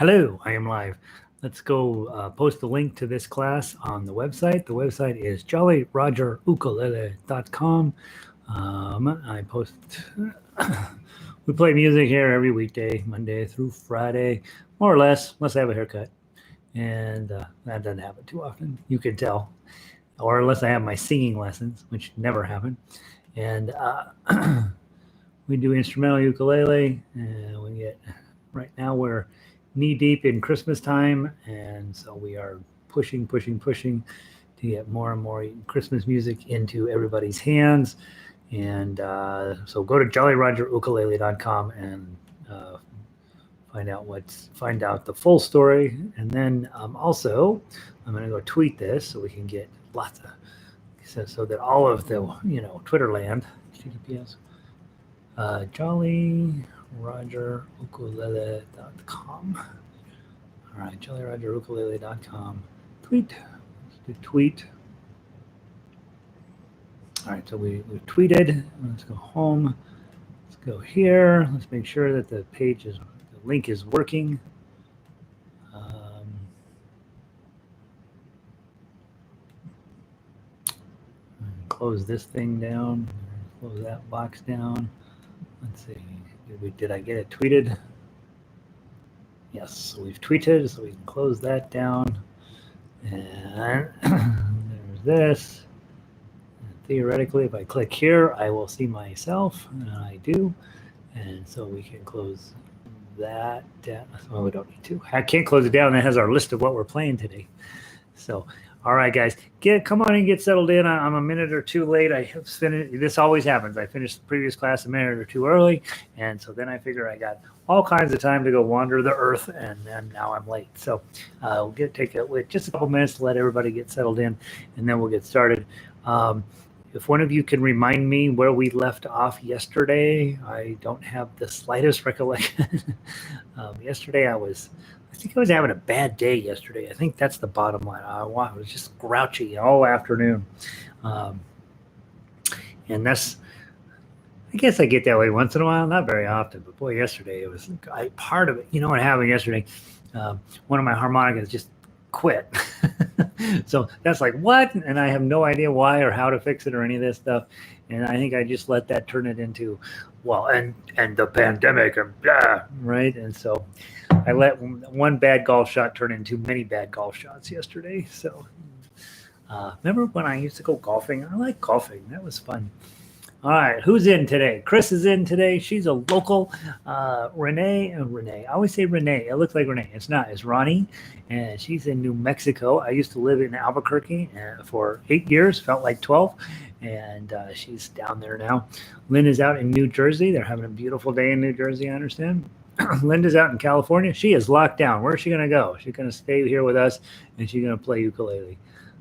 Hello, I am live. Let's go post the link to this class on the website. The website is jollyrogerukulele.com. I post, we play music here every weekday, Monday through Friday, more or less, unless I have a haircut. And that doesn't happen too often, you can tell. Or unless I have my singing lessons, which never happen. And we do instrumental ukulele, and we get, right now we're knee deep in Christmas time, and so we are pushing to get more and more Christmas music into everybody's hands. And so go to jollyrogerukulele.com and find out the full story. And then also, I'm going to go tweet this so we can get lots of so that all of the Twitter land, HTTPS, jollyrogerukulele.com. All right, jollyrogerukulele.com. Tweet. Let's do tweet. All right, so we've tweeted. Let's go home. Let's go here. Let's make sure that the link is working. Close this thing down. Close that box down. Let's see. Did I get it tweeted? Yes, so we've tweeted, so we can close that down. And there's this. And theoretically, if I click here, I will see myself, and I do. And so we can close that down. Well, we don't need to. I can't close it down. That has our list of what we're playing today. So, all right, guys, come on and get settled in. I'm a minute or two late. I have finished. This always happens. I finished the previous class a minute or two early, and so then I figure I got all kinds of time to go wander the earth, and then now I'm late. So we'll take just a couple minutes to let everybody get settled in, and then we'll get started. If one of you can remind me where we left off yesterday, I don't have the slightest recollection. Yesterday I think I was having a bad day yesterday. I think that's the bottom line. I was just grouchy all afternoon. And I guess I get that way once in a while, not very often, but boy, yesterday part of it. You know what happened yesterday? One of my harmonicas just quit. So that's like, what? And I have no idea why or how to fix it or any of this stuff. And I think I just let that turn it into, well, and the pandemic and blah, right? And so I let one bad golf shot turn into many bad golf shots yesterday. So remember when I used to go golfing? I like golfing. That was fun. All right, who's in today? Chris is in today. She's a local. Renee. I always say Renee. It looks like Renee. It's not. It's Ronnie, and she's in New Mexico. I used to live in Albuquerque for 8 years. Felt like 12, and she's down there now. Lynn is out in New Jersey. They're having a beautiful day in New Jersey, I understand. Linda's out in California. She is locked down. Where's she going to go? She's going to stay here with us, and she's going to play ukulele.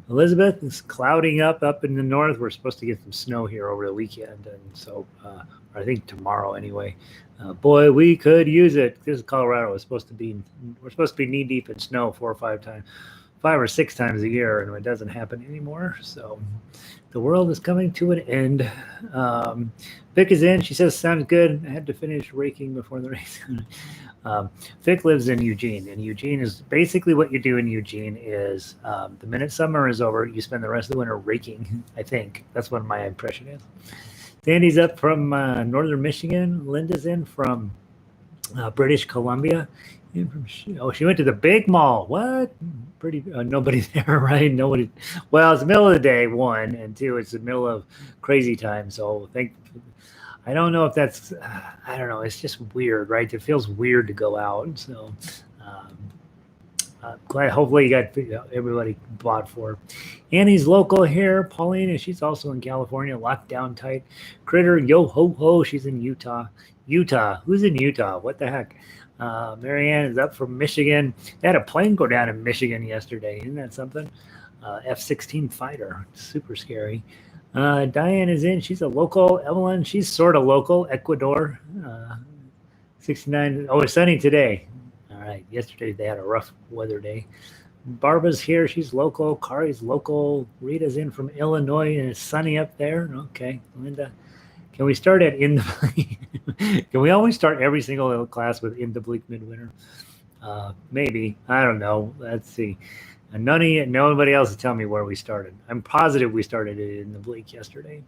Elizabeth is clouding up in the north. We're supposed to get some snow here over the weekend, and so I think tomorrow anyway. Boy, we could use it. This is Colorado. We're supposed to be knee deep in snow 4 or 5 times, 5 or 6 times a year, and it doesn't happen anymore. So the world is coming to an end. Vic is in. She says, sounds good. I had to finish raking before the race. Vic lives in Eugene, and Eugene is basically what you do in Eugene is the minute summer is over, you spend the rest of the winter raking. I think that's what my impression is. Sandy's up from northern Michigan. Linda's in from British Columbia. She went to the big mall. What? Pretty nobody there, right? Nobody. Well, it's the middle of the day, 1, and 2, it's the middle of crazy time. So I don't know if that's, I don't know. It's just weird, right? It feels weird to go out. So glad, hopefully you got everybody bought for. Annie's local here. Pauline, she's also in California, locked down tight. Critter, yo ho ho, she's in Utah. Who's in Utah? What the heck? Marianne is up from Michigan. They had a plane go down in Michigan yesterday. Isn't that something? F-16 fighter. Super scary. Diane is in. She's a local. Evelyn, she's sort of local. Ecuador. 69. Oh, it's sunny today. All right. Yesterday they had a rough weather day. Barbara's here. She's local. Kari's local. Rita's in from Illinois, and it's sunny up there. Okay. Linda, can we start at in the Can we always start every single class with in the bleak midwinter? Maybe. I don't know. Let's see. And nobody else is telling me where we started. I'm positive we started it in the bleak yesterday.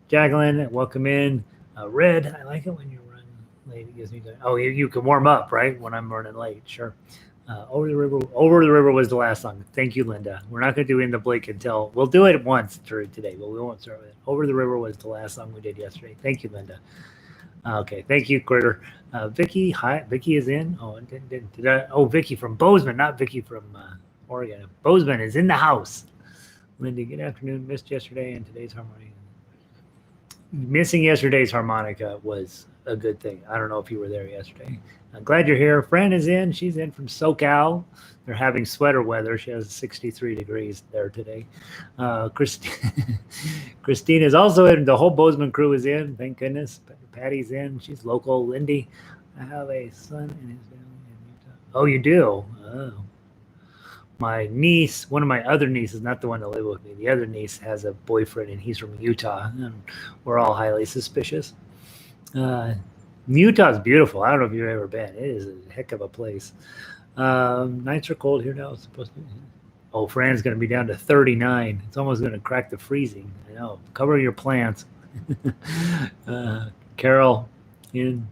Jacqueline, welcome in. Red, I like it when you run late. It gives me good. Oh, you can warm up, right? When I'm running late, sure. Over the river was the last song. Thank you, Linda. We're not going to do In the Bleak until we'll do it once today, but we won't start with it. Over the river was the last song we did yesterday. Thank you, Linda. Okay, thank you, Critter. Vicky, hi. Vicky is in. Oh, did I? Oh, Vicky from Bozeman, not Vicky from Oregon. Bozeman is in the house. Linda, good afternoon. Missed yesterday and today's harmonica. Missing yesterday's harmonica was a good thing. I don't know if you were there yesterday. I'm glad you're here. Fran is in. She's in from SoCal. They're having sweater weather. She has 63 degrees there today. Christine is also in. The whole Bozeman crew is in. Thank goodness. Patty's in. She's local. Lindy, I have a son and his family in Utah. Oh, you do? Oh. My niece, one of my other nieces, not the one that lived with me, the other niece has a boyfriend and he's from Utah, and we're all highly suspicious. Utah's beautiful. I don't know if you've ever been. It is a heck of a place. Nights are cold here now. It's supposed to be. Oh, Fran's going to be down to 39. It's almost going to crack the freezing. I know. Cover your plants. Carol in.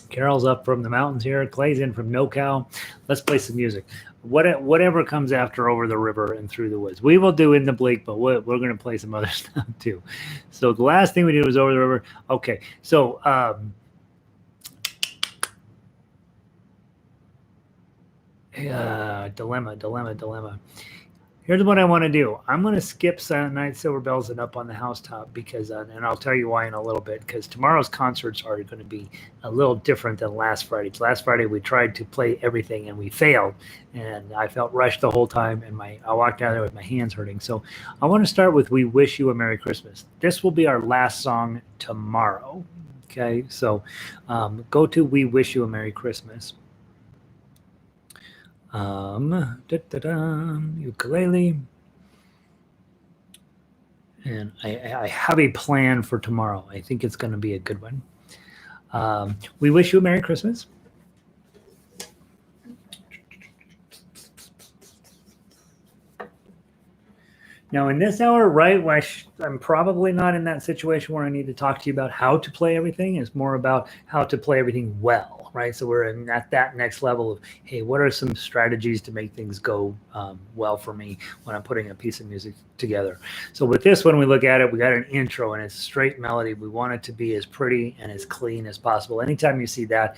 Carol's up from the mountains here. Clay's in from NoCal. Let's play some music. Whatever comes after Over the River and Through the Woods. We will do In the Bleak, but we're going to play some other stuff too. So the last thing we did was Over the River. Okay, so dilemma. Here's what I want to do. I'm going to skip Silent Night, Silver Bells, and Up on the Housetop because, and I'll tell you why in a little bit, because tomorrow's concerts are going to be a little different than last Friday's. Last Friday, we tried to play everything and we failed, and I felt rushed the whole time, and I walked out there with my hands hurting. So I want to start with We Wish You a Merry Christmas. This will be our last song tomorrow. Okay, so go to We Wish You a Merry Christmas. Ukulele, and I have a plan for tomorrow. I think it's going to be a good one. We wish you a Merry Christmas. Now, in this hour, right, I'm probably not in that situation where I need to talk to you about how to play everything. It's more about how to play everything well, right? So we're at that next level of, hey, what are some strategies to make things go well for me when I'm putting a piece of music together? So with this one, we look at it, we got an intro and it's a straight melody. We want it to be as pretty and as clean as possible. Anytime you see that,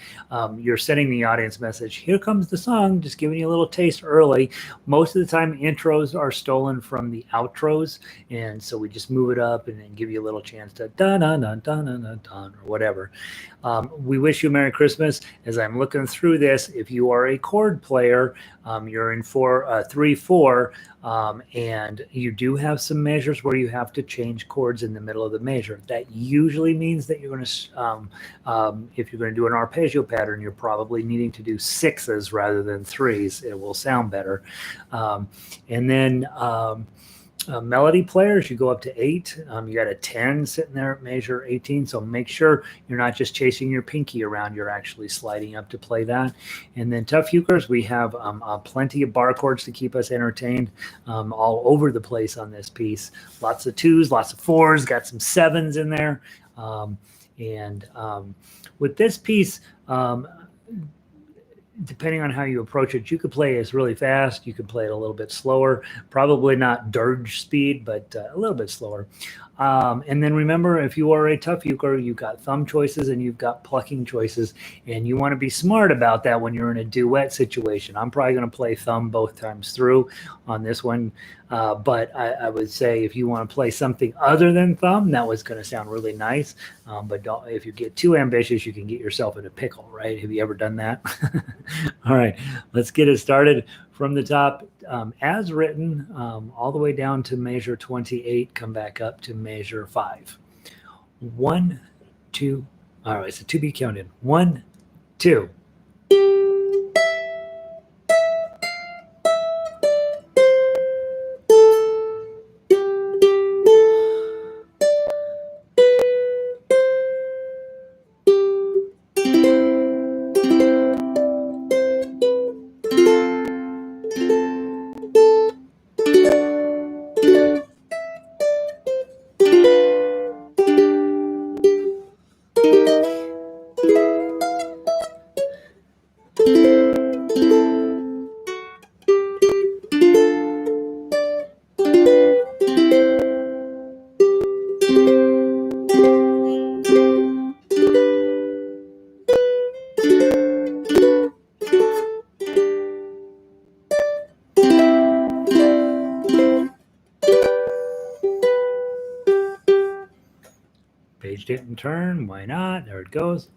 you're sending the audience message, here comes the song, just giving you a little taste early. Most of the time, intros are stolen from the outros, and so we just move it up and then give you a little chance to or whatever. We wish you a Merry Christmas. As I'm looking through this, if you are a chord player, you're in 3/4, and you do have some measures where you have to change chords in the middle of the measure. That usually means that you're going to, if you're going to do an arpeggio pattern, you're probably needing to do 6s rather than 3s. It will sound better. And then melody players, you go up to 8. You got a 10 sitting there at measure 18. So make sure you're not just chasing your pinky around, you're actually sliding up to play that. And then tough ukers, we have plenty of bar chords to keep us entertained all over the place on this piece. Lots of 2s, lots of 4s, got some 7s in there. With this piece, depending on how you approach it, you could play it really fast. You could play it a little bit slower, probably not dirge speed, but a little bit slower. And then remember, if you are a tough euchre, you've got thumb choices and you've got plucking choices, and you want to be smart about that when you're in a duet situation. I'm probably going to play thumb both times through on this one, but I would say if you want to play something other than thumb, that was going to sound really nice. But if you get too ambitious, you can get yourself in a pickle, right? Have you ever done that? All right, let's get it started from the top, as written, all the way down to measure 28, come back up to measure 5. 1, 2, all right, so to be counted. 1, 2. changed it in turn. Why not? There it goes.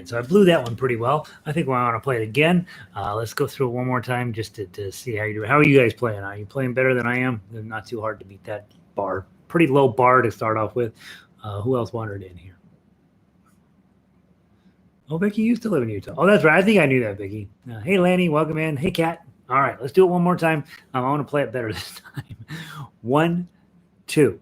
So I blew that one pretty well. I think we want to play it again. Let's go through it one more time just to see how you do. How are you guys playing? Are you playing better than I am? Not too hard to beat that bar. Pretty low bar to start off with. Who else wandered in here? Oh, Vicky, you used to live in Utah. Oh, that's right. I think I knew that, Vicky. Hey, Lanny, welcome in. Hey, Kat. All right, let's do it one more time. I want to play it better this time. 1, 2.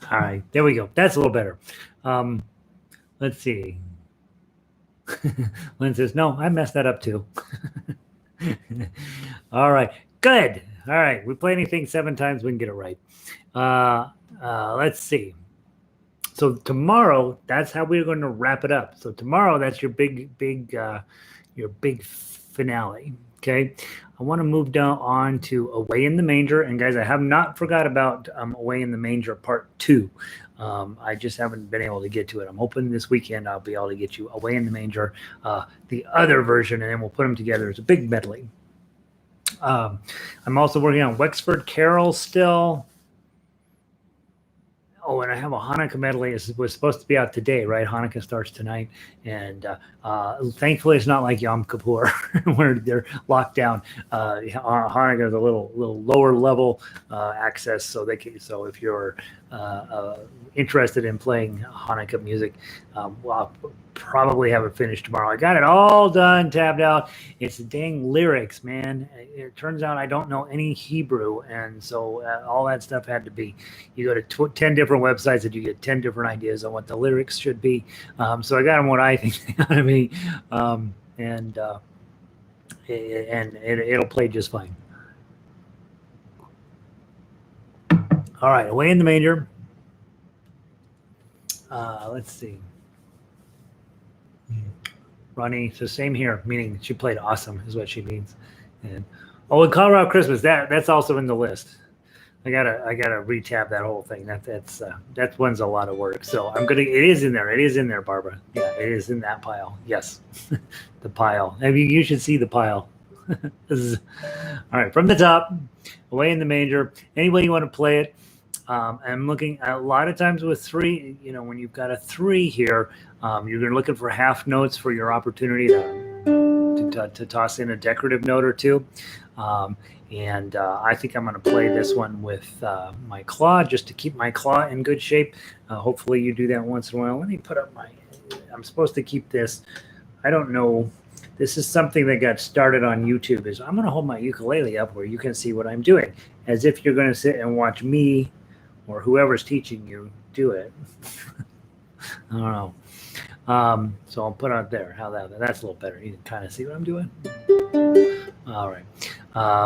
All right, there we go. That's a little better. Let's see. Lynn says, no, I messed that up too. All right, good. All right. We play anything 7 times, we can get it right. Let's see. So tomorrow, that's how we're going to wrap it up. So tomorrow, that's your big finale. Okay. I want to move down on to Away in the Manger. And guys, I have not forgot about Away in the Manger Part 2. I just haven't been able to get to it. I'm hoping this weekend I'll be able to get you Away in the Manger, the other version, and then we'll put them together as a big medley. I'm also working on Wexford Carol still. Oh, and I have a Hanukkah medley. It was supposed to be out today, right? Hanukkah starts tonight. And thankfully, it's not like Yom Kippur where they're locked down. Hanukkah is a little lower level access. So if you're interested in playing Hanukkah music, I'll probably have it finished tomorrow. I got it all done, tabbed out. It's the dang lyrics, man. It turns out I don't know any Hebrew, and so all that stuff had to be. You go to 10 different websites and you get 10 different ideas on what the lyrics should be. So I got them what I think they ought to be, and it'll play just fine. All right, Away in the Manger. Let's see. Ronnie, so same here, meaning she played awesome is what she means. And in Colorado Christmas, that's also in the list. I gotta retab that whole thing. That one's a lot of work. So it is in there. It is in there, Barbara. Yeah, it is in that pile. Yes. The pile. I mean, you should see the pile. All right, from the top, Away in the Manger. Anybody you want to play it? I'm looking at a lot of times with 3, when you've got a 3 here, you're looking for half notes for your opportunity to toss in a decorative note or 2. And I think I'm going to play this one with my claw just to keep my claw in good shape. Hopefully you do that once in a while. Let me put up I'm supposed to keep this. I don't know. This is something that got started on YouTube. I'm going to hold my ukulele up where you can see what I'm doing, as if you're going to sit and watch me or whoever's teaching you do it. I don't know. So I'll put it out there. That's a little better. You can kind of see what I'm doing. All right.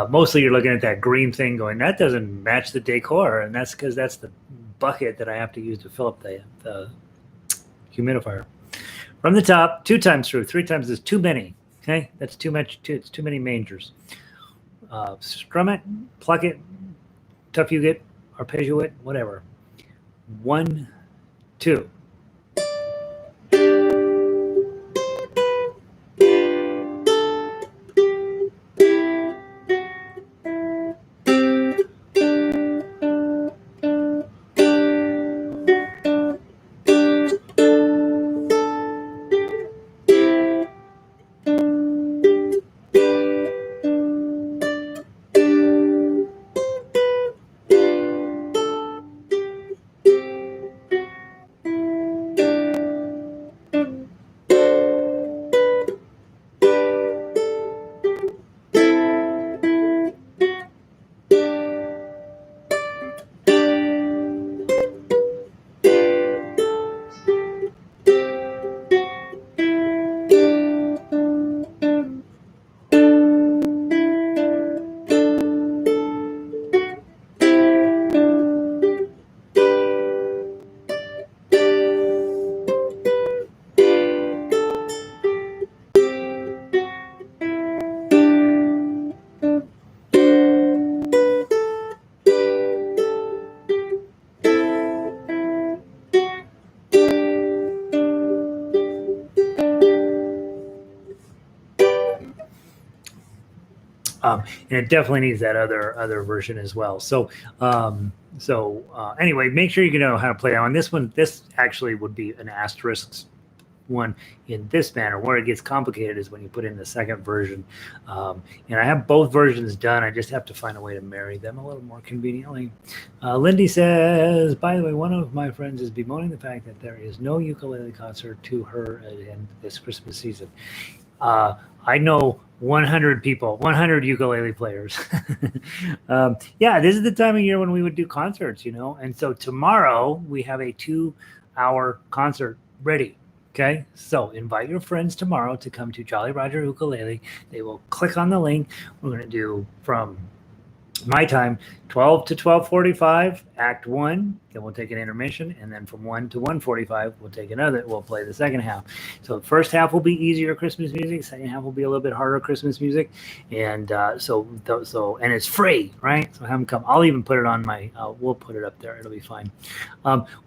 Mostly you're looking at that green thing going, that doesn't match the decor. And that's because that's the bucket that I have to use to fill up the humidifier. From the top, 2 times through. 3 times is too many. Okay? That's too much. It's too many mangers. Strum it, pluck it, tough you get, arpeggio it, whatever. 1, 2. And it definitely needs that other version as well. So anyway, make sure you know how to play that one. This one, this actually would be an asterisk one in this manner. Where it gets complicated is when you put in the second version. And I have both versions done. I just have to find a way to marry them a little more conveniently. Lindy says, by the way, one of my friends is bemoaning the fact that there is no ukulele concert to her in this Christmas season. I know 100 people, 100 ukulele players. Yeah, this is the time of year when we would do concerts, you know. And so tomorrow we have a 2-hour concert ready. Okay, so invite your friends tomorrow to come to Jolly Roger Ukulele. They will click on the link. We're going to do from my time, 12 to 12:45, Act 1, then we'll take an intermission, and then from 1 to 1:45, we'll take another, we'll play the second half. So the first half will be easier Christmas music, second half will be a little bit harder Christmas music, and and it's free, right? So have them come. I'll even put it on my, we'll put it up there, it'll be fine.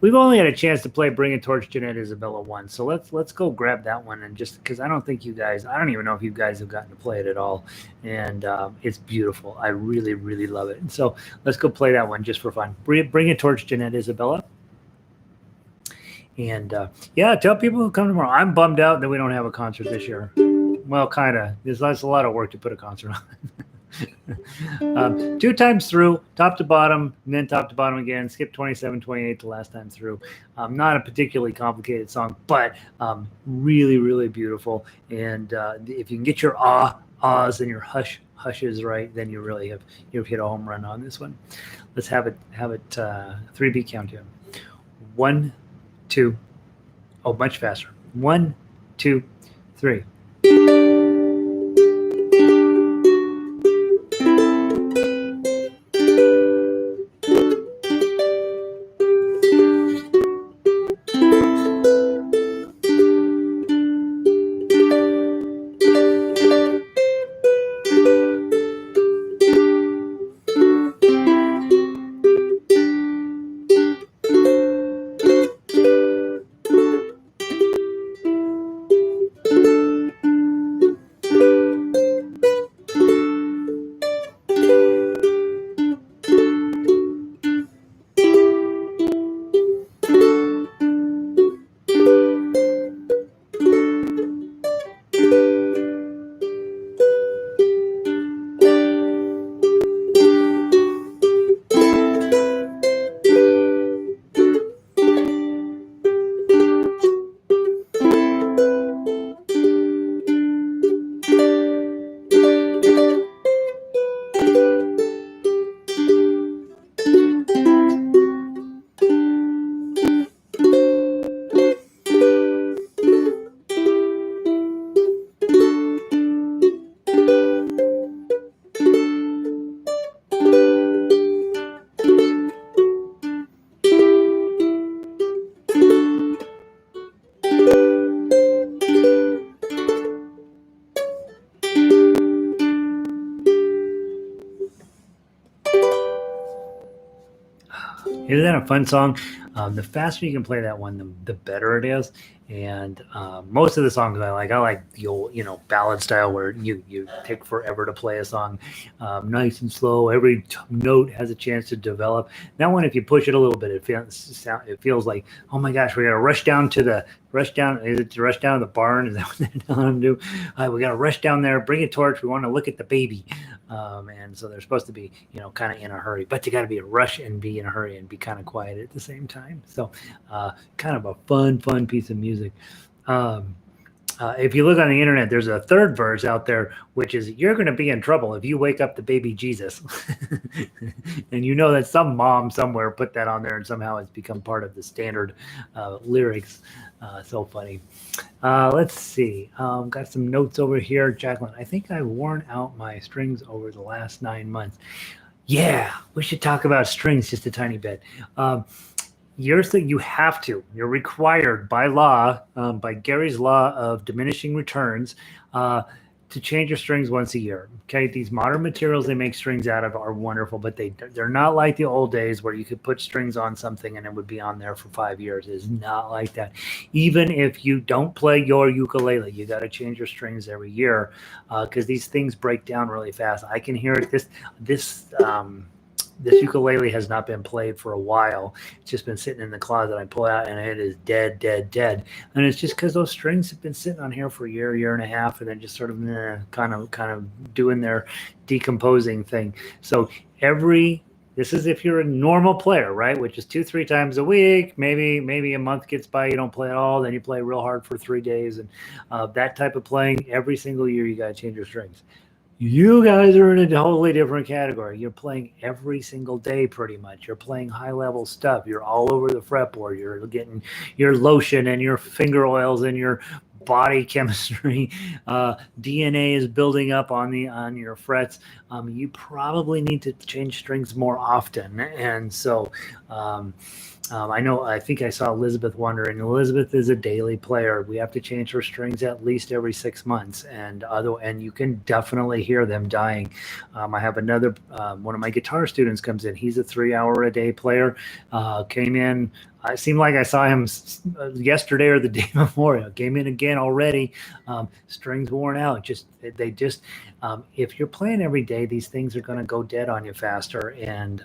We've only had a chance to play Bring a Torch, Jeanette Isabella once, so let's go grab that one, and just, because I don't think you guys, I don't even know if you guys have gotten to play it at all, and it's beautiful. I really, really love it. And so let's go play that one just for fun. Bring a Torch, Jeanette Isabella. And yeah, tell people who come tomorrow. I'm bummed out that we don't have a concert this year. Well, kind of. That's a lot of work to put a concert on. 2 times through, top to bottom, and then top to bottom again. Skip 27, 28 the last time through. Not a particularly complicated song, but really, really beautiful. And if you can get your ahs and your hushes right, then you've hit a home run on this one. Let's have it 3-beat countdown. 1, 2, oh, much faster. 1, 2, 3. Isn't that a fun song? The faster you can play that one, the better it is. And most of the songs I like the old, ballad style where you take forever to play a song, nice and slow. Every note has a chance to develop. That one, if you push it a little bit, it feels like, oh my gosh, we got to rush down. Is it to rush down to the barn? Is that what they're telling them to do? We got to rush down there, bring a torch. We want to look at the baby. And so they're supposed to be, kind of in a hurry, but you got to be a rush and be in a hurry and be kind of quiet at the same time. So kind of a fun piece of music. If you look on the internet, there's a third verse out there, which is, you're going to be in trouble if you wake up the baby Jesus. And that some mom somewhere put that on there, and somehow it's become part of the standard lyrics. So funny. Let's see. Got some notes over here. Jacqueline, I think I've worn out my strings over the last 9 months. Yeah, we should talk about strings just a tiny bit. You're required by law, by Gary's law of diminishing returns, to change your strings once a year. Okay, these modern materials they make strings out of are wonderful, but they're not like the old days where you could put strings on something and it would be on there for 5 years. It's not like that. Even if you don't play your ukulele, you got to change your strings every year, because these things break down really fast. I can hear it. This ukulele has not been played for a while. It's just been sitting in the closet. I pull out and it is dead. And it's just because those strings have been sitting on here for a year and a half, and then just sort of kind of doing their decomposing thing. So this is if you're a normal player, right? Which is 2-3 times a week. Maybe a month gets by, you don't play at all. Then you play real hard for 3 days, and that type of playing every single year. You got to change your strings. You guys are in a totally different category. You're playing every single day pretty much. You're playing high-level stuff. You're all over the fretboard. You're getting your lotion and your finger oils and your body chemistry, DNA is building up on your frets, you probably need to change strings more often. And so I think I saw Elizabeth wondering. Elizabeth is a daily player. We have to change her strings at least every 6 months, and you can definitely hear them dying. I have another one of my guitar students comes in. He's a 3-hour-a-day player. Came in. I seemed like I saw him yesterday or the day before. Came in again already. Strings worn out. If you're playing every day, these things are going to go dead on you faster. And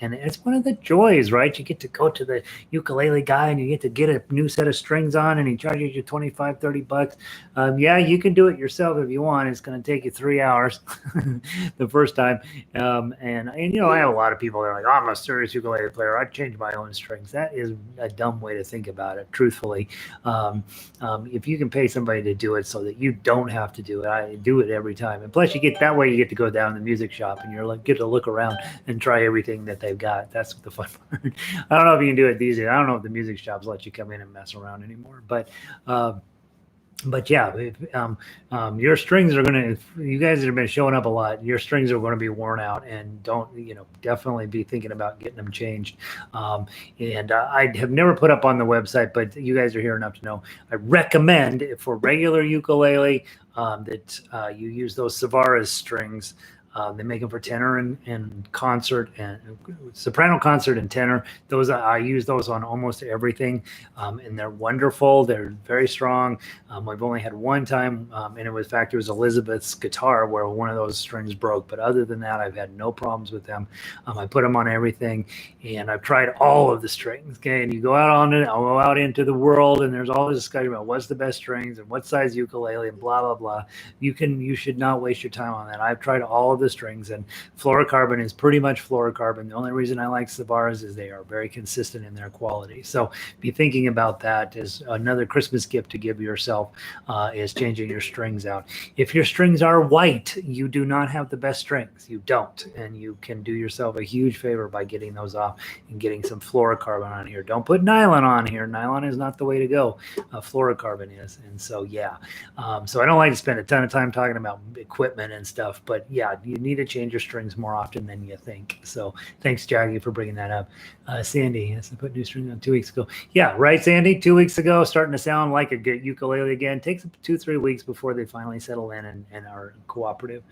it's one of the joys, right? You get to go to the ukulele guy and you get to get a new set of strings on, and he charges you $25-$30. Yeah, you can do it yourself if you want. It's going to take you 3 hours the first time. And I have a lot of people that are like, oh, I'm a serious ukulele player. I change my own strings. That is a dumb way to think about it, truthfully. If you can pay somebody to do it so that you don't have to do it, I do it every time. And plus, you get to go down to the music shop and get to look around and try everything that they've got. That's the fun part. I don't know if you can do it these days. I don't know if the music shops let you come in and mess around anymore, but yeah, your strings are going to, you guys that have been showing up a lot, your strings are going to be worn out, and definitely be thinking about getting them changed. And I have never put up on the website, but you guys are here enough to know, I recommend for regular ukulele that you use those Savara's strings. They make them for tenor and concert, and soprano, concert, and tenor. I use those on almost everything, and they're wonderful. They're very strong. I've only had one time, and it was Elizabeth's guitar where one of those strings broke. But other than that, I've had no problems with them. I put them on everything, and I've tried all of the strings. Okay, and I'll go out into the world, and there's all this discussion about what's the best strings and what size ukulele and blah blah blah. You should not waste your time on that. I've tried all of the strings, and fluorocarbon is pretty much fluorocarbon. The only reason I like Savara's is they are very consistent in their quality. So be thinking about that as another Christmas gift to give yourself, is changing your strings out. If your strings are white, you do not have the best strings. You don't, and you can do yourself a huge favor by getting those off and getting some fluorocarbon on here. Don't put nylon on here. Nylon is not the way to go. Fluorocarbon is. And so yeah, so I don't like to spend a ton of time talking about equipment and stuff, but yeah, you need to change your strings more often than you think. So thanks, Jaggy, for bringing that up. Sandy has to put new strings on 2 weeks ago. Yeah, right, Sandy. 2 weeks ago, starting to sound like a good ukulele again. Takes 2-3 weeks before they finally settle in and are cooperative.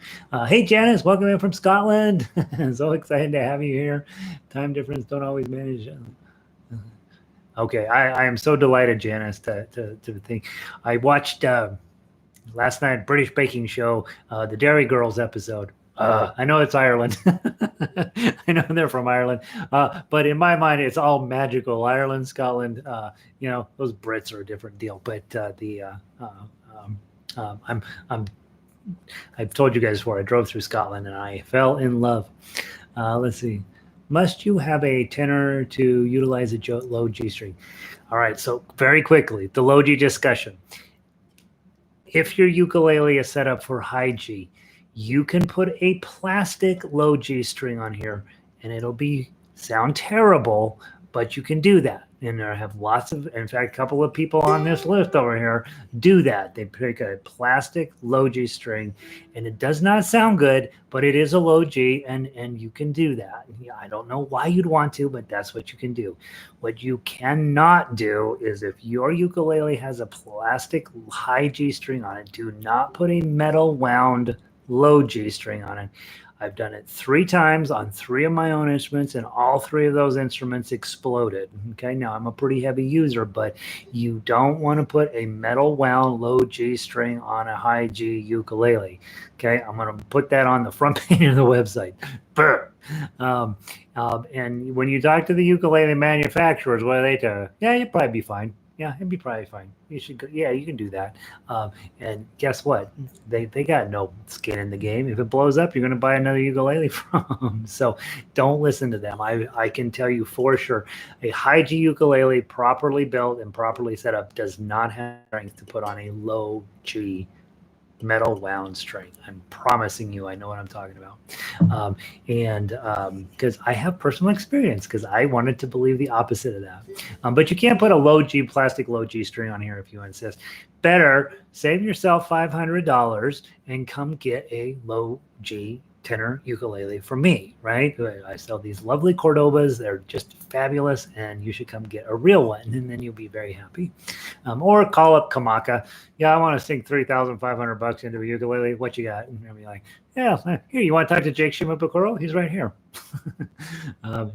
Hey, Janice, welcome in from Scotland. So excited to have you here. Time difference, don't always manage. Okay, I am so delighted, Janice, to think. I watched last night British Baking Show, the Dairy Girls episode. I know it's Ireland. I know they're from Ireland, but in my mind, it's all magical. Ireland, Scotland, those Brits are a different deal. But I've told you guys before, I drove through Scotland and I fell in love. Let's see. Must you have a tenor to utilize a low G string? All right. So very quickly, the low G discussion. If your ukulele is set up for high G, you can put a plastic low G string on here and it'll sound terrible, but you can do that. And there have in fact, a couple of people on this list over here do that. They pick a plastic low G string and it does not sound good, but it is a low G and you can do that. I don't know why you'd want to, but that's what you can do. What you cannot do is if your ukulele has a plastic high G string on it, do not put a metal wound low G string on it. I've done it 3 times on 3 of my own instruments, and all 3 of those instruments exploded. Okay, now I'm a pretty heavy user, but you don't want to put a metal wound low G string on a high G ukulele. Okay, I'm going to put that on the front page of the website. And when you talk to the ukulele manufacturers, what do they tell you? Yeah, you'll probably be fine. Yeah, it'd be probably fine. You should go. Yeah, you can do that. And guess what? They got no skin in the game. If it blows up, you're going to buy another ukulele from them. So don't listen to them. I can tell you for sure, a high G ukulele properly built and properly set up does not have strength to put on a low G metal wound string. I'm promising you, I know what I'm talking about. And because I have personal experience, because I wanted to believe the opposite of that. But you can't put a low G, plastic low G string on here if you insist. Better save yourself $500 and come get a low G tenor ukulele from me, right? I sell these lovely Cordobas. They're just fabulous, and you should come get a real one, and then you'll be very happy. Or call up Kamaka. Yeah, I want to sink $3,500 into a ukulele. What you got? And I'll be like, yeah, here, you want to talk to Jake Shimabukuro? He's right here.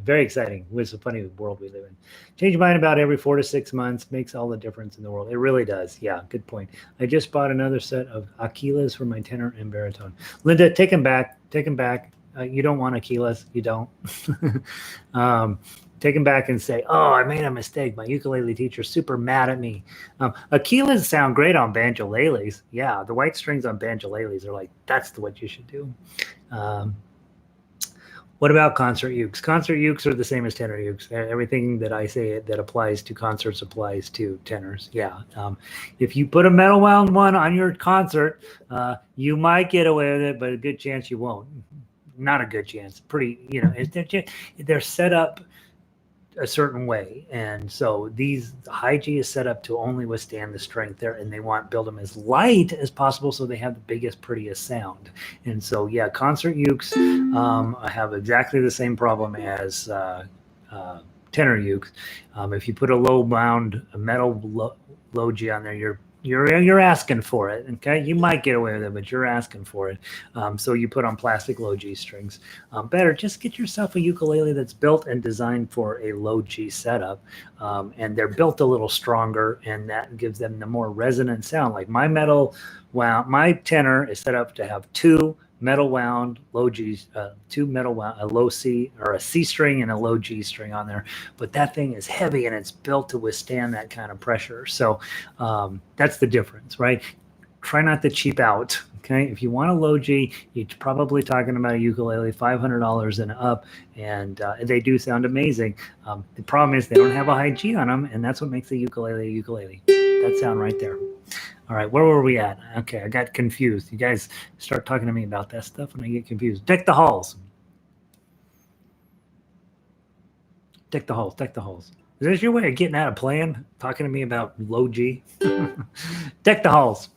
Very exciting. It's a funny world we live in. Change your mind about every 4 to 6 months makes all the difference in the world. It really does. Yeah, good point. I just bought another set of Aquilas for my tenor and baritone. Linda, take them back. Take them back. You don't want Aquilas. You don't. Take them back and say, oh, I made a mistake. My ukulele teacher's super mad at me. Aquilas sound great on banjoleles. Yeah, the white strings on banjoleles are like, that's what you should do. What about concert ukes? Concert ukes are the same as tenor ukes. Everything that I say that applies to concerts applies to tenors. Yeah. If you put a metal wound one on your concert, you might get away with it, but a good chance you won't. Not a good chance. Pretty, they're set up a certain way, and so these high G is set up to only withstand the strength there, and they build them as light as possible so they have the biggest, prettiest sound. And so, yeah, concert ukes have exactly the same problem as tenor ukes. If you put a low wound, a metal low G on there, you're asking for it. Okay, you might get away with it, but you're asking for it. So you put on plastic low G strings. Better just get yourself a ukulele that's built and designed for a low G setup, and they're built a little stronger, and that gives them the more resonant sound. Like my my tenor is set up to have two metal wound low G's, two metal wound, a low C or a C string and a low G string on there. But that thing is heavy and it's built to withstand that kind of pressure. So that's the difference, right? Try not to cheap out. Okay, if you want a low G, you're probably talking about a ukulele, $500 and up, and they do sound amazing. The problem is they don't have a high G on them, and that's what makes a ukulele. That sound right there. All right, where were we at? Okay, I got confused. You guys start talking to me about that stuff, and I get confused. Deck the halls. Deck the halls. Deck the halls. Is this your way of getting out of playing? Talking to me about low G? Deck the halls.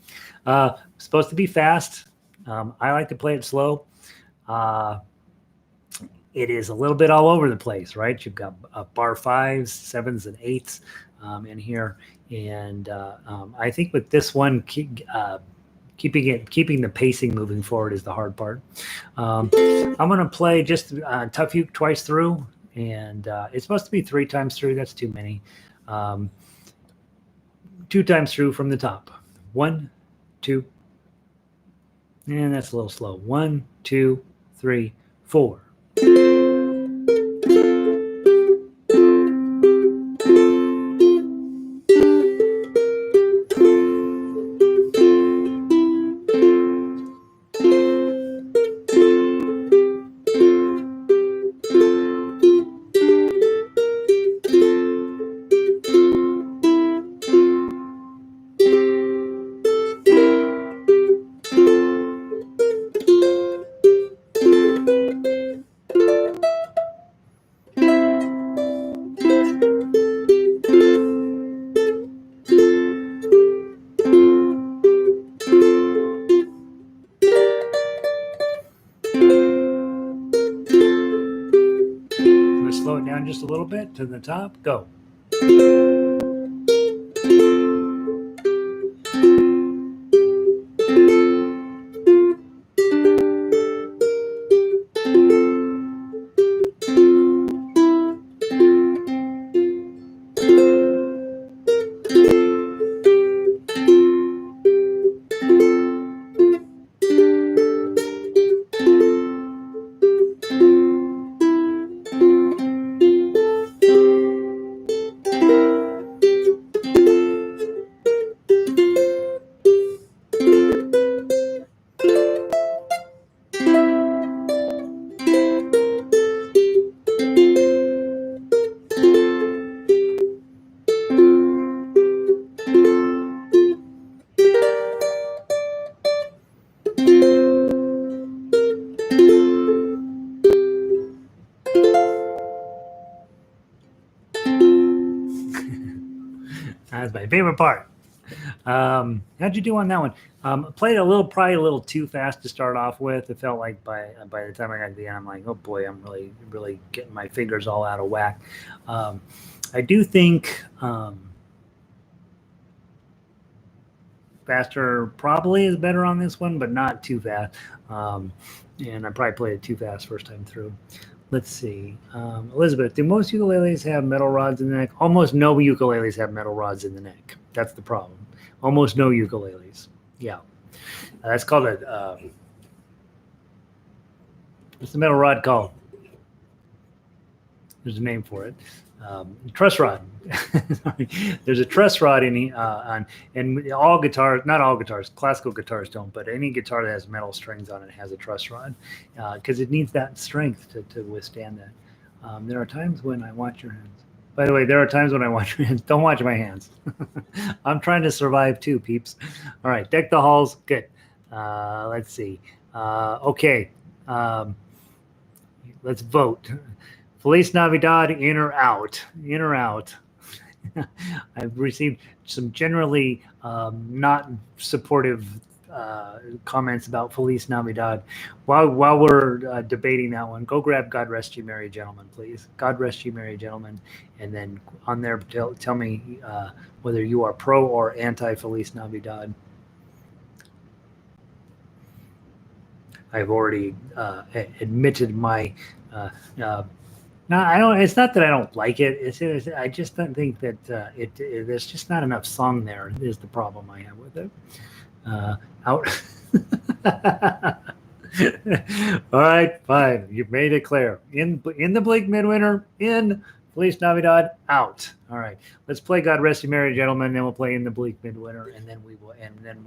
Supposed to be fast. I like to play it slow. It is a little bit all over the place, right? You've got bar 5s, 7s, and 8s in here. And I think with this one, keeping the pacing moving forward is the hard part. I'm going to play just Tough Uke twice through, and it's supposed to be 3 times through. That's too many. 2 times through from the top. 1, 2, and that's a little slow. 1, 2, 3, 4. Slow it down just a little bit to the top. Go. My favorite part. How'd you do on that one? Played probably a little too fast to start off with. It felt like by the time I got to the end, I'm like, oh boy, I'm really getting my fingers all out of whack. I do think faster probably is better on this one, but not too fast. And I probably played it too fast first time through. Let's see. Elizabeth, do most ukuleles have metal rods in the neck? Almost no ukuleles have metal rods in the neck. That's the problem. Almost no ukuleles. Yeah. That's called a, what's the metal rod called? There's a name for it. Truss rod. There's a truss rod in and all guitars, not all guitars, classical guitars don't, but any guitar that has metal strings on it has a truss rod because it needs that strength to withstand that. There are times when I watch your hands. By the way, there are times when I watch your hands. Don't watch my hands. I'm trying to survive too, peeps. All right, deck the halls. Good. Let's see. Okay. Let's vote. Feliz Navidad, in or out? In or out? I've received some generally not supportive comments about Feliz Navidad. While we're debating that one, go grab God Rest You Merry Gentlemen, please. God Rest You Merry Gentlemen. And then on there, tell me whether you are pro or anti Feliz Navidad. I've already admitted my no, I don't. It's not that I don't like it. I just don't think that there's just not enough song there. Is the problem I have with it. Out. All right, fine. You've made it clear. In the Bleak Midwinter. In Feliz Navidad. Out. All right. Let's play God Rest You Merry Gentlemen. Then we'll play In the Bleak Midwinter, and then we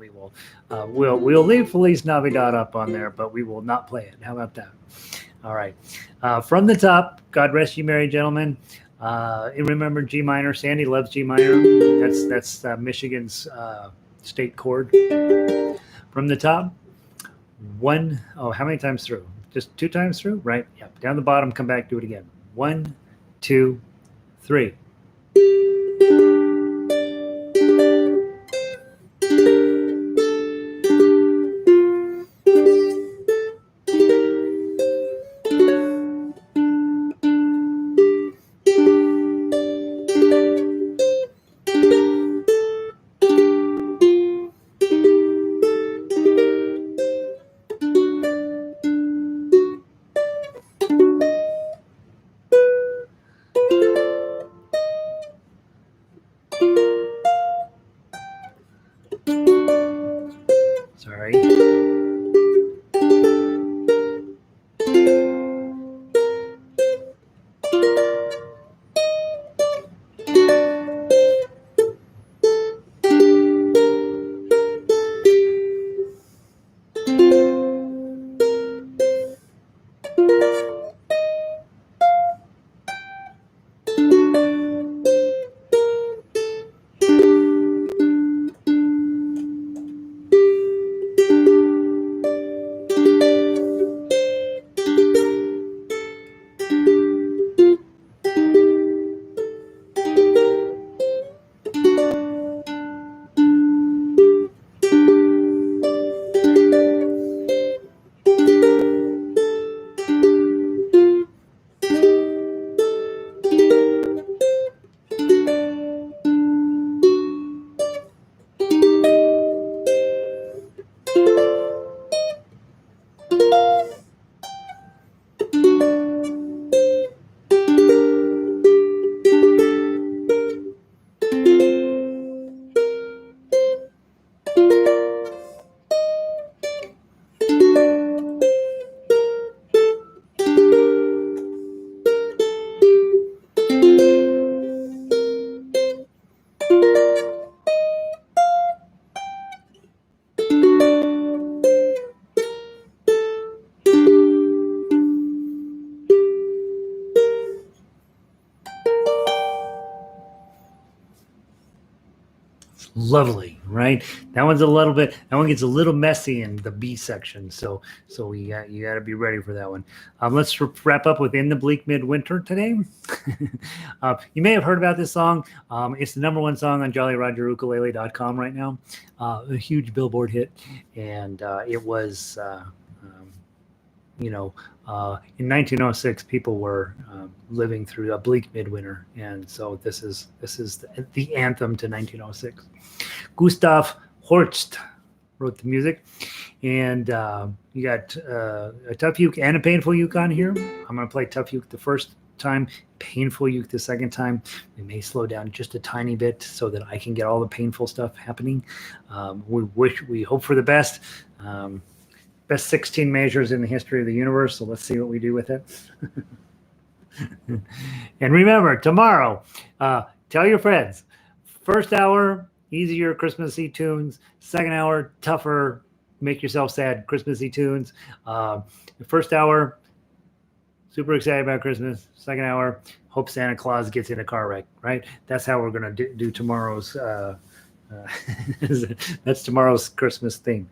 will. We'll leave Feliz Navidad up on there, but we will not play it. How about that? All right. From the top, God Rest You Merry Gentlemen. Remember G minor. Sandy loves G minor. That's Michigan's state chord. From the top, how many times through? Just 2 times through? Right? Yep. Down the bottom, come back, do it again. 1, 2, 3. Sorry. lovely, right? That one's a little bit. That one gets a little messy in the B section. So you got to be ready for that one. Let's wrap up with "In the Bleak Midwinter" today. You may have heard about this song. It's the #1 song on JollyRogerUkulele.com right now. A huge Billboard hit, and it was. In 1906, people were living through a bleak midwinter, and so this is the anthem to 1906. Gustav Holst wrote the music, and you got a tough uke and a painful uke on here. I'm going to play tough uke the first time, painful uke the second time. We may slow down just a tiny bit so that I can get all the painful stuff happening. We hope for the best. Best 16 measures in the history of the universe. So let's see what we do with it. And remember, tomorrow, tell your friends. First hour, easier Christmassy tunes. Second hour, tougher, make yourself sad Christmassy tunes. The first hour, super excited about Christmas. Second hour, hope Santa Claus gets in a car wreck, right? That's how we're going to do tomorrow's. That's tomorrow's Christmas theme.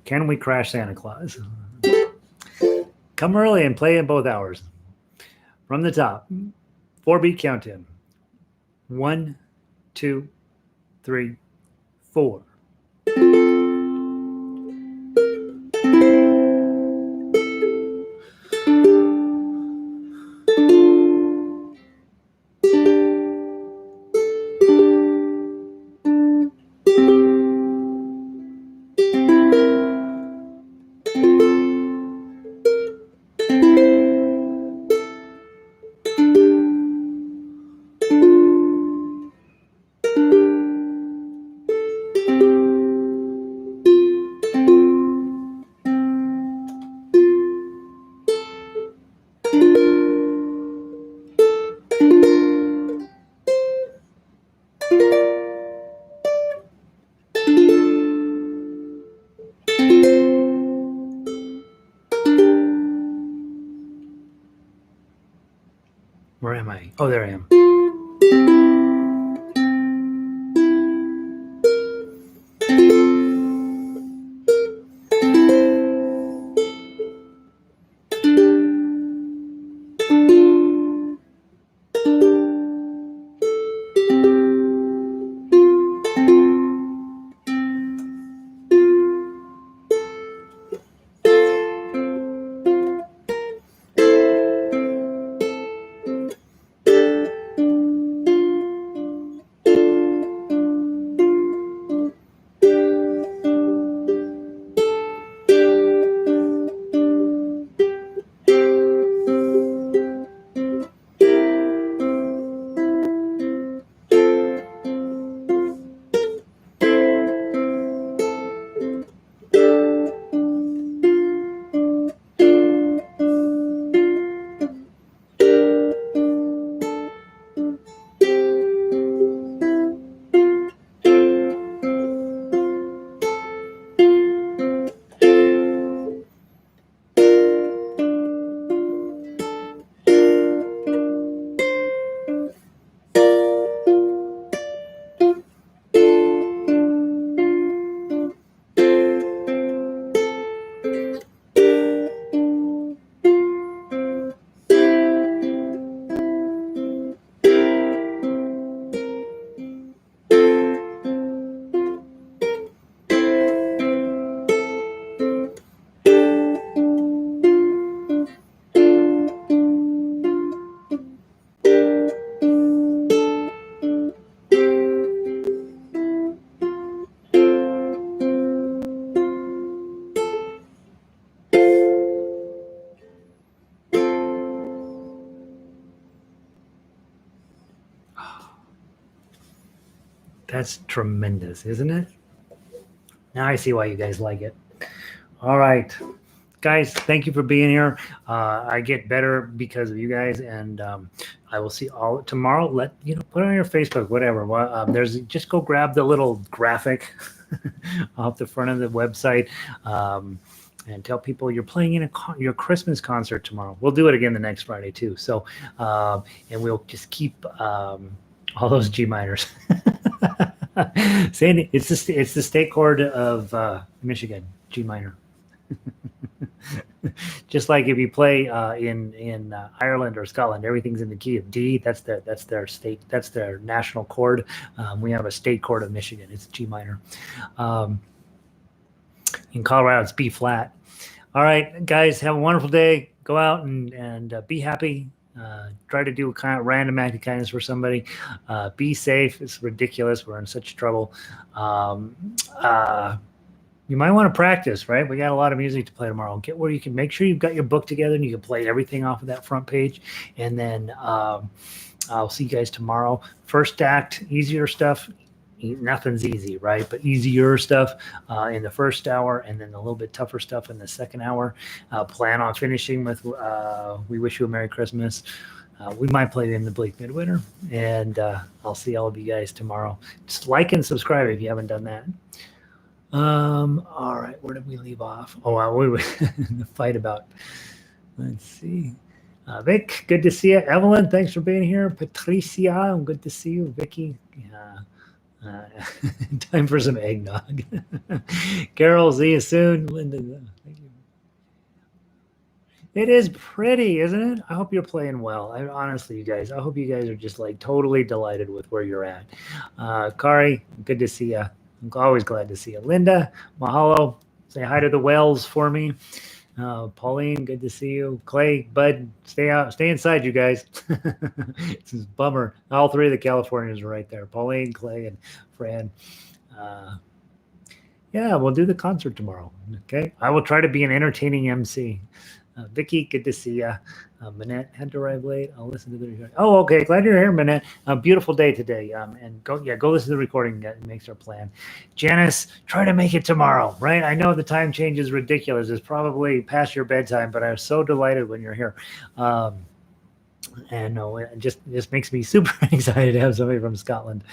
Can we crash Santa Claus? Come early and play in both hours. From the top, 4-beat count-in. 1, 2, 3, 4. Where am I? Oh, there I am. That's tremendous, isn't it? Now I see why you guys like it. All right, guys, thank you for being here. I get better because of you guys, and I will see all tomorrow. Put it on your Facebook, whatever. There's just go grab the little graphic off the front of the website. And tell people you're playing in your Christmas concert tomorrow. We'll do it again the next Friday too. So, and we'll just keep all those G minors. Sandy, it's the state chord of Michigan, G minor. Just like if you play in Ireland or Scotland, everything's in the key of D. That's their state. That's their national chord. We have a state chord of Michigan. It's G minor. Um, in Colorado, it's B flat. All right, guys, have a wonderful day. Go out and be happy. Try to do a kind of random act of kindness for somebody. Be safe. It's ridiculous. We're in such trouble. Um, uh, you might want to practice, right? We got a lot of music to play tomorrow. Get where you can make sure you've got your book together and you can play everything off of that front page. And then I'll see you guys tomorrow. First act, easier stuff. Nothing's easy, right? But easier stuff in the first hour, and then a little bit tougher stuff in the second hour. Plan on finishing with "We Wish You a Merry Christmas." We might play in the Bleak Midwinter, and I'll see all of you guys tomorrow. Just like and subscribe if you haven't done that. All right, where did we leave off? Oh, we were the fight about. Let's see. Vic, good to see you. Evelyn, thanks for being here. Patricia, good to see you. Vicky, time for some eggnog. Carol, see you soon. Linda, thank you. It is pretty, isn't it? I hope you're playing well. Honestly, you guys, I hope you guys are just like totally delighted with where you're at. Kari, good to see you. I'm always glad to see you. Linda, mahalo. Say hi to the whales for me. Pauline, good to see you. Clay, Bud, stay inside, you guys. It's a bummer. All three of the Californians are right there. Pauline, Clay, and Fran. Yeah, we'll do the concert tomorrow. Okay, I will try to be an entertaining MC. Vicky, good to see you. Manette had to arrive late. I'll listen to the recording. Oh, okay. Glad you're here, Manette. Beautiful day today. And go listen to the recording. It makes our plan. Janice, try to make it tomorrow, right? I know the time change is ridiculous. It's probably past your bedtime, but I'm so delighted when you're here. And no, it just makes me super excited to have somebody from Scotland.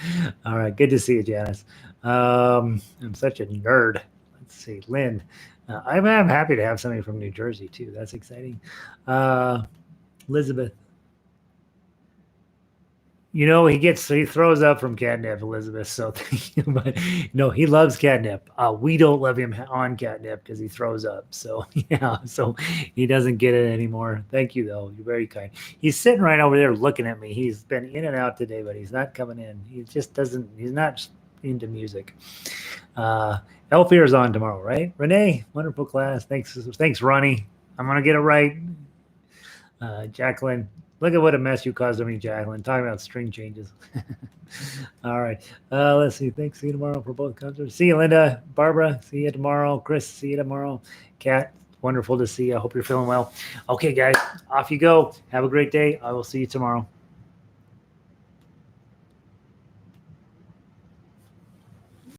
All right, good to see you, Janice. I'm such a nerd. Let's see, Lynn. I'm happy to have somebody from New Jersey too. That's exciting. Elizabeth. You know, he throws up from catnip, Elizabeth. So thank you. But no, he loves catnip. We don't love him on catnip because he throws up. So yeah, so he doesn't get it anymore. Thank you though. You're very kind. He's sitting right over there looking at me. He's been in and out today, but he's not coming in. He just doesn't, he's not into music. Elfear is on tomorrow, right? Renee, wonderful class. Thanks, Ronnie. I'm gonna get it right. Jacqueline, look at what a mess you caused me, Jacqueline. Talking about string changes. All right. Let's see. Thanks. See you tomorrow for both concerts. See you, Linda. Barbara, see you tomorrow. Chris, see you tomorrow. Kat, wonderful to see you. I hope you're feeling well. Okay, guys, off you go. Have a great day. I will see you tomorrow.